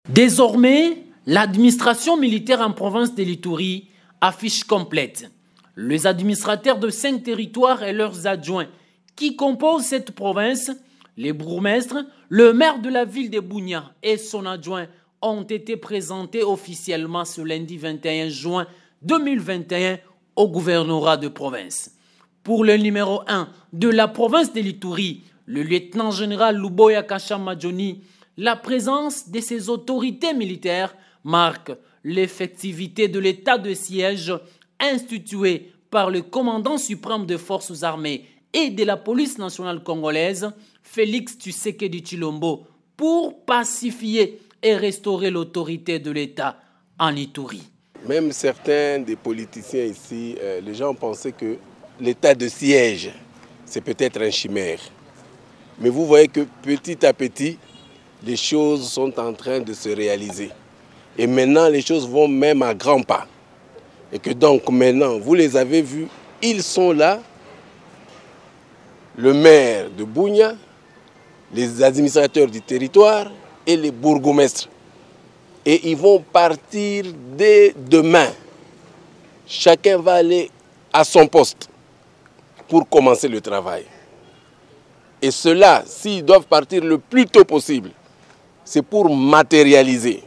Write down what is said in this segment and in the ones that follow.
Désormais, l'administration militaire en province de l'Ituri affiche complète. Les administrateurs de 5 territoires et leurs adjoints qui composent cette province, les bourgmestres, le maire de la ville de Bunia et son adjoint ont été présentés officiellement ce lundi 21 juin 2021 au gouvernorat de province. Pour le numéro 1 de la province de l'Ituri, le lieutenant-général Luboya Kashama Johnny, la présence de ces autorités militaires marque l'effectivité de l'état de siège institué par le commandant suprême des forces armées et de la police nationale congolaise, Félix Tshisekedi Tshilombo, pour pacifier et restaurer l'autorité de l'État en Ituri. Même certains des politiciens ici, les gens pensaient que l'état de siège, c'est peut-être un chimère. Mais vous voyez que petit à petit, les choses sont en train de se réaliser. Et maintenant, les choses vont même à grands pas. Et que donc maintenant, vous les avez vus, ils sont là. Le maire de Bunia, les administrateurs du territoire et les bourgmestres. Et ils vont partir dès demain. Chacun va aller à son poste pour commencer le travail. Et ceux-là, s'ils doivent partir le plus tôt possible, c'est pour matérialiser.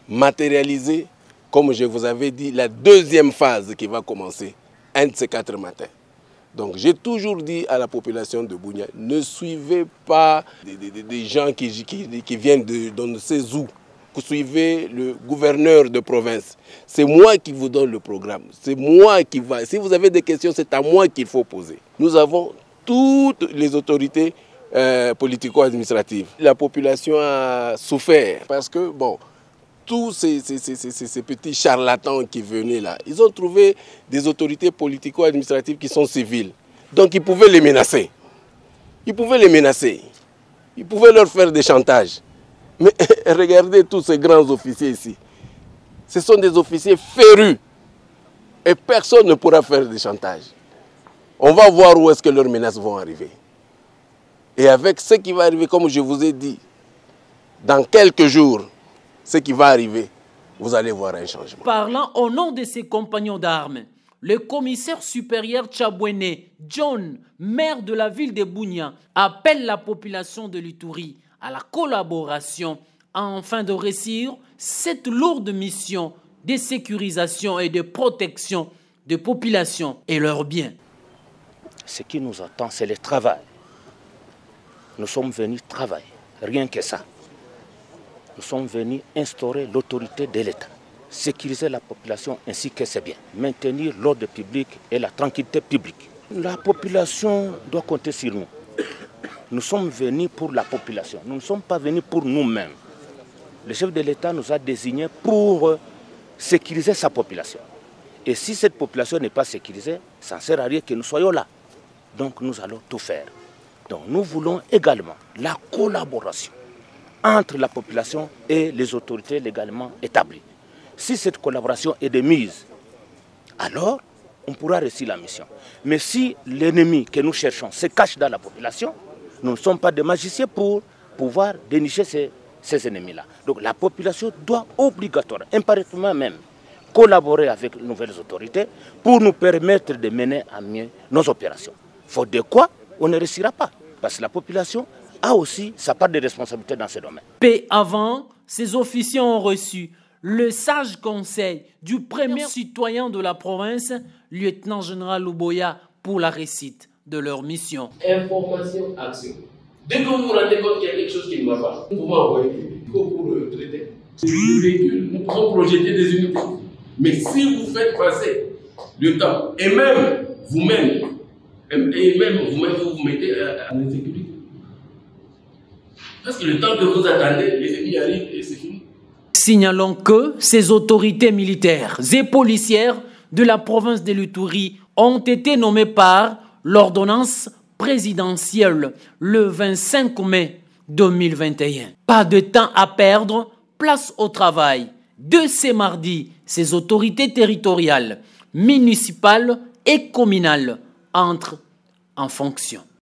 Matérialiser, comme je vous avais dit, la deuxième phase qui va commencer, un de ces 4 matins. Donc j'ai toujours dit à la population de Bunia, ne suivez pas des gens qui viennent d'on ne sait où. Suivez le gouverneur de province. C'est moi qui vous donne le programme. C'est moi qui va. Si vous avez des questions, c'est à moi qu'il faut poser. Nous avons toutes les autorités politico-administratives. La population a souffert parce que, bon, tous ces petits charlatans qui venaient là, ils ont trouvé des autorités politico-administratives qui sont civiles. Donc ils pouvaient les menacer. Ils pouvaient les menacer. Ils pouvaient leur faire des chantages. Mais regardez tous ces grands officiers ici. Ce sont des officiers férus. Et personne ne pourra faire des chantages. On va voir où est-ce que leurs menaces vont arriver. Et avec ce qui va arriver, comme je vous ai dit, dans quelques jours, ce qui va arriver, vous allez voir un changement. Parlant au nom de ses compagnons d'armes, le commissaire supérieur Tchabouene, John, maire de la ville de Bunia, appelle la population de l'Ituri à la collaboration afin de réussir cette lourde mission de sécurisation et de protection des populations et leurs biens. Ce qui nous attend, c'est le travail. Nous sommes venus travailler, rien que ça. Nous sommes venus instaurer l'autorité de l'État, sécuriser la population ainsi que ses biens, maintenir l'ordre public et la tranquillité publique. La population doit compter sur nous. Nous sommes venus pour la population, nous ne sommes pas venus pour nous-mêmes. Le chef de l'État nous a désignés pour sécuriser sa population. Et si cette population n'est pas sécurisée, ça ne sert à rien que nous soyons là. Donc nous allons tout faire. Donc nous voulons également la collaboration entre la population et les autorités légalement établies. Si cette collaboration est de mise, alors on pourra réussir la mission. Mais si l'ennemi que nous cherchons se cache dans la population, nous ne sommes pas des magiciens pour pouvoir dénicher ces ennemis-là. Donc la population doit obligatoirement, impérativement même, collaborer avec les nouvelles autorités pour nous permettre de mener à mieux nos opérations. Faute de quoi, on ne réussira pas. Parce que la population a aussi sa part de responsabilité dans ce domaine. Peu avant, ces officiers ont reçu le sage conseil du premier citoyen de la province, lieutenant-général Luboya, pour la réussite de leur mission. Information, action. Dès que vous vous rendez compte qu'il y a quelque chose qui ne va pas, vous pouvez envoyer pour le traiter. Les véhicules, nous pouvons projeter des unités. Mais si vous faites passer le temps, et même vous-même, vous vous mettez à l'insécurité. Parce que le temps que vous attendez, les ennemis arrivent et c'est fini. Signalons que ces autorités militaires et policières de la province de l'Ituri ont été nommées par l'ordonnance présidentielle le 25 mai 2021. Pas de temps à perdre, place au travail. De ce mardi, ces autorités territoriales, municipales et communales entrent en fonction.